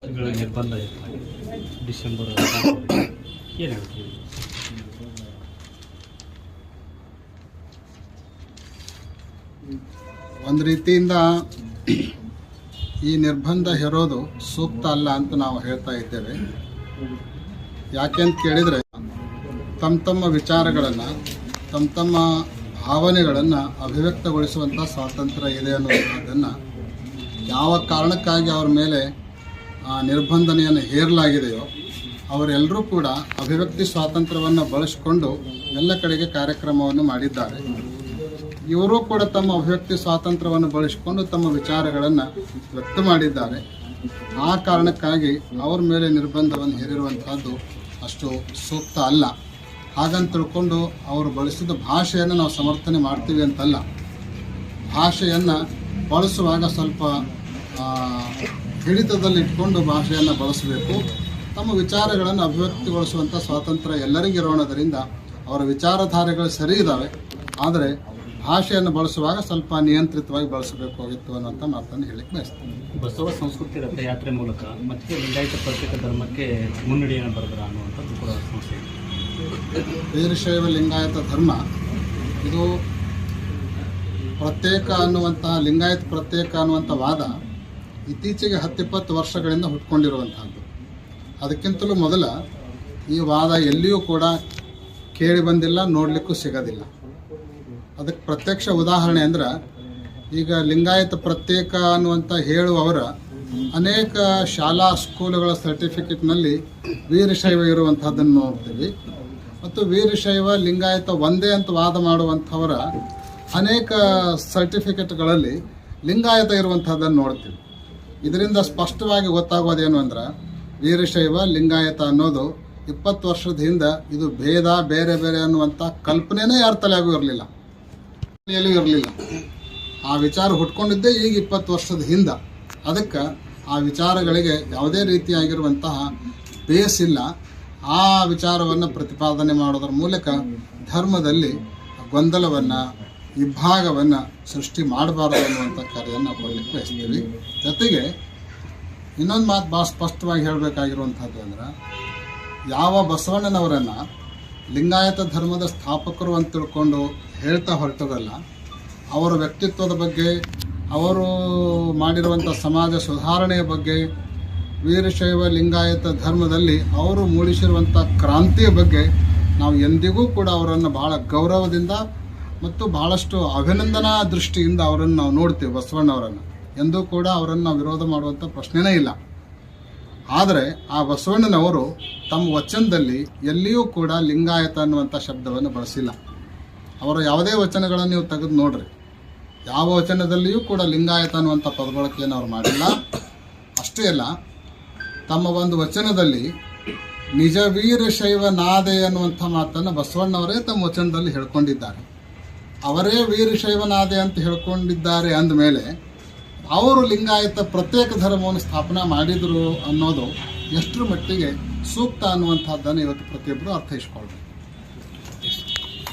ನಿರ್ಬಂಧ ಡಿಸೆಂಬರ್ ಏನು ಹೇಳ್ತೀವಿ? ಒಂದು ರೀತಿಯಿಂದ ಈ ನಿರ್ಬಂಧ ಹೇರೋದು ಸೂಕ್ತ ಅಲ್ಲ ಅಂತ ನಾವು ಹೇಳ್ತಾ ಇದ್ದೇವೆ. ಯಾಕೆಂತ ಕೇಳಿದರೆ ತಮ್ಮ ವಿಚಾರಗಳನ್ನು ತಮ್ಮ ಭಾವನೆಗಳನ್ನು ಅಭಿವ್ಯಕ್ತಗೊಳಿಸುವಂಥ ಸ್ವಾತಂತ್ರ್ಯ ಇದೆ ಅನ್ನೋದನ್ನು ಯಾವ ಕಾರಣಕ್ಕಾಗಿ ಅವ್ರ ಮೇಲೆ ನಿರ್ಬಂಧನೆಯನ್ನು ಹೇರಲಾಗಿದೆಯೋ ಅವರೆಲ್ಲರೂ ಕೂಡ ಅಭಿವ್ಯಕ್ತಿ ಸ್ವಾತಂತ್ರ್ಯವನ್ನು ಬಳಸಿಕೊಂಡು ಎಲ್ಲ ಕಡೆಗೆ ಕಾರ್ಯಕ್ರಮವನ್ನು ಮಾಡಿದ್ದಾರೆ. ಇವರು ಕೂಡ ತಮ್ಮ ಅಭಿವ್ಯಕ್ತಿ ಸ್ವಾತಂತ್ರ್ಯವನ್ನು ಬಳಸಿಕೊಂಡು ತಮ್ಮ ವಿಚಾರಗಳನ್ನು ವ್ಯಕ್ತ ಮಾಡಿದ್ದಾರೆ. ಆ ಕಾರಣಕ್ಕಾಗಿ ಅವ್ರ ಮೇಲೆ ನಿರ್ಬಂಧವನ್ನು ಹೇರಿರುವಂಥದ್ದು ಅಷ್ಟು ಸೂಕ್ತ ಅಲ್ಲ. ಹಾಗಂತ ತಿಳ್ಕೊಂಡು ಅವರು ಬಳಸಿದ ಭಾಷೆಯನ್ನು ನಾವು ಸಮರ್ಥನೆ ಮಾಡ್ತೀವಿ ಅಂತಲ್ಲ. ಭಾಷೆಯನ್ನು ಬಳಸುವಾಗ ಸ್ವಲ್ಪ ಹಿಡಿತದಲ್ಲಿಟ್ಕೊಂಡು ಭಾಷೆಯನ್ನು ಬಳಸಬೇಕು. ತಮ್ಮ ವಿಚಾರಗಳನ್ನು ಅಭಿವ್ಯಕ್ತಿಗೊಳಿಸುವಂಥ ಸ್ವಾತಂತ್ರ್ಯ ಎಲ್ಲರಿಗಿರೋಣದರಿಂದ ಅವರ ವಿಚಾರಧಾರೆಗಳು ಸರಿ ಇದ್ದಾವೆ. ಆದರೆ ಭಾಷೆಯನ್ನು ಬಳಸುವಾಗ ಸ್ವಲ್ಪ ನಿಯಂತ್ರಿತವಾಗಿ ಬಳಸಬೇಕಾಗಿತ್ತು ಅನ್ನೋಂಥ ಮಾತನ್ನು ಹೇಳಿಕ್ಕೆ ಬಯಸ್ತೀನಿ. ಬಸವ ಸಂಸ್ಕೃತಿ ರಥಯಾತ್ರೆ ಮೂಲಕ ಮತ್ತೆ ಲಿಂಗಾಯತ ಪ್ರತ್ಯೇಕ ಧರ್ಮಕ್ಕೆ ಮುನ್ನಡೆಯನ್ನು ಬರೆದ್ರ ಅನ್ನುವಂಥದ್ದು ಕೂಡ ಸಮಸ್ಯೆ. ವೀರಶೈವ ಲಿಂಗಾಯತ ಧರ್ಮ ಇದು ಪ್ರತ್ಯೇಕ ಅನ್ನುವಂತಹ ಲಿಂಗಾಯತ ಪ್ರತ್ಯೇಕ ಅನ್ನುವಂಥ ವಾದ ಇತ್ತೀಚೆಗೆ 10-20 ವರ್ಷಗಳಿಂದ ಹುಟ್ಕೊಂಡಿರುವಂಥದ್ದು. ಅದಕ್ಕಿಂತಲೂ ಮೊದಲ ಈ ವಾದ ಎಲ್ಲಿಯೂ ಕೂಡ ಕೇಳಿ ಬಂದಿಲ್ಲ, ನೋಡಲಿಕ್ಕೂ ಸಿಗೋದಿಲ್ಲ. ಅದಕ್ಕೆ ಪ್ರತ್ಯಕ್ಷ ಉದಾಹರಣೆ ಅಂದ್ರೆ ಈಗ ಲಿಂಗಾಯತ ಪ್ರತ್ಯೇಕ ಅನ್ನುವಂಥ ಹೇಳುವವರ ಅನೇಕ ಶಾಲಾ ಸ್ಕೂಲುಗಳ ಸರ್ಟಿಫಿಕೇಟ್ನಲ್ಲಿ ವೀರಶೈವ ಇರುವಂಥದ್ದನ್ನು ನೋಡ್ತೀವಿ. ಮತ್ತು ವೀರಶೈವ ಲಿಂಗಾಯತ ಒಂದೇ ಅಂತ ವಾದ ಮಾಡುವಂಥವರ ಅನೇಕ ಸರ್ಟಿಫಿಕೇಟ್ಗಳಲ್ಲಿ ಲಿಂಗಾಯತ ಇರುವಂಥದ್ದನ್ನು ನೋಡ್ತೀವಿ. ಇದರಿಂದ ಸ್ಪಷ್ಟವಾಗಿ ಗೊತ್ತಾಗೋದೇನು ಅಂದ್ರೆ ವೀರಶೈವ ಲಿಂಗಾಯತ ಅನ್ನೋದು 20 ವರ್ಷದ ಹಿಂದೆ ಇದು ಭೇದ ಬೇರೆ ಬೇರೆ ಅನ್ನುವಂಥ ಕಲ್ಪನೆನೇ ಯಾರ ತಲೆಯಾಗೂ ಇರಲಿಲ್ಲ, ಇರಲಿಲ್ಲ. ಆ ವಿಚಾರ ಹುಟ್ಕೊಂಡಿದ್ದೇ ಈಗ 20 ವರ್ಷದ ಹಿಂದೆ. ಅದಕ್ಕೆ ಆ ವಿಚಾರಗಳಿಗೆ ಯಾವುದೇ ರೀತಿಯಾಗಿರುವಂತಹ ಬೇಸ್ ಇಲ್ಲ. ಆ ವಿಚಾರವನ್ನು ಪ್ರತಿಪಾದನೆ ಮಾಡೋದ್ರ ಮೂಲಕ ಧರ್ಮದಲ್ಲಿ ಗೊಂದಲವನ್ನು ವಿಭಾಗವನ್ನು ಸೃಷ್ಟಿ ಮಾಡಬಾರದು ಅನ್ನುವಂಥ ಕಾರ್ಯವನ್ನು ನಾವು ಕೊಡಲಿಕ್ಕೆ ಬಯಸ್ತೀವಿ. ಜೊತೆಗೆ ಇನ್ನೊಂದು ಮಾತು ಭಾಳ ಸ್ಪಷ್ಟವಾಗಿ ಹೇಳಬೇಕಾಗಿರುವಂಥದ್ದು ಅಂದ್ರೆ ಯಾವ ಬಸವಣ್ಣನವರನ್ನು ಲಿಂಗಾಯತ ಧರ್ಮದ ಸ್ಥಾಪಕರು ಅಂತ ತಿಳ್ಕೊಂಡು ಹೇಳ್ತಾ ಹೊರಟದಲ್ಲ, ಅವರ ವ್ಯಕ್ತಿತ್ವದ ಬಗ್ಗೆ, ಅವರು ಮಾಡಿರುವಂಥ ಸಮಾಜ ಸುಧಾರಣೆಯ ಬಗ್ಗೆ, ವೀರಶೈವ ಲಿಂಗಾಯತ ಧರ್ಮದಲ್ಲಿ ಅವರು ಮೂಡಿಸಿರುವಂಥ ಕ್ರಾಂತಿಯ ಬಗ್ಗೆ ನಾವು ಎಂದಿಗೂ ಕೂಡ ಅವರನ್ನು ಭಾಳ ಗೌರವದಿಂದ ಮತ್ತು ಭಾಳಷ್ಟು ಅಭಿನಂದನಾ ದೃಷ್ಟಿಯಿಂದ ಅವರನ್ನು ನಾವು ನೋಡ್ತೀವಿ. ಬಸವಣ್ಣವರನ್ನು ಎಂದೂ ಕೂಡ ಅವರನ್ನು ವಿರೋಧ ಮಾಡುವಂಥ ಪ್ರಶ್ನೆನೇ ಇಲ್ಲ. ಆದರೆ ಆ ಬಸವಣ್ಣನವರು ತಮ್ಮ ವಚನದಲ್ಲಿ ಎಲ್ಲಿಯೂ ಕೂಡ ಲಿಂಗಾಯತ ಅನ್ನುವಂಥ ಶಬ್ದವನ್ನು ಬಳಸಿಲ್ಲ. ಅವರ ಯಾವುದೇ ವಚನಗಳನ್ನು ನೀವು ತೆಗೆದು ನೋಡ್ರಿ, ಯಾವ ವಚನದಲ್ಲಿಯೂ ಕೂಡ ಲಿಂಗಾಯತ ಅನ್ನುವಂಥ ಪದಬಳಕೆಯನ್ನು ಅವ್ರು ಮಾಡಿಲ್ಲ. ಅಷ್ಟೇ ಅಲ್ಲ, ತಮ್ಮ ಒಂದು ವಚನದಲ್ಲಿ ನಿಜ ವೀರಶೈವ ನಾದೆ ಅನ್ನುವಂಥ ಮಾತನ್ನು ಬಸವಣ್ಣವರೇ ತಮ್ಮ ವಚನದಲ್ಲಿ ಹೇಳ್ಕೊಂಡಿದ್ದಾರೆ. ಅವರೇ ವೀರಶೈವ ನಾದೆ ಅಂತ ಹೇಳ್ಕೊಂಡಿದ್ದಾರೆ ಅಂದಮೇಲೆ ಅವರು ಲಿಂಗಾಯತ ಪ್ರತ್ಯೇಕ ಧರ್ಮವನ್ನು ಸ್ಥಾಪನೆ ಮಾಡಿದರು ಅನ್ನೋದು ಎಷ್ಟರ ಮಟ್ಟಿಗೆ ಸೂಕ್ತ ಅನ್ನುವಂಥದ್ದನ್ನು ಇವತ್ತು ಪ್ರತಿಯೊಬ್ಬರು ಅರ್ಥೈಸ್ಕೊಳ್ಬೇಕು.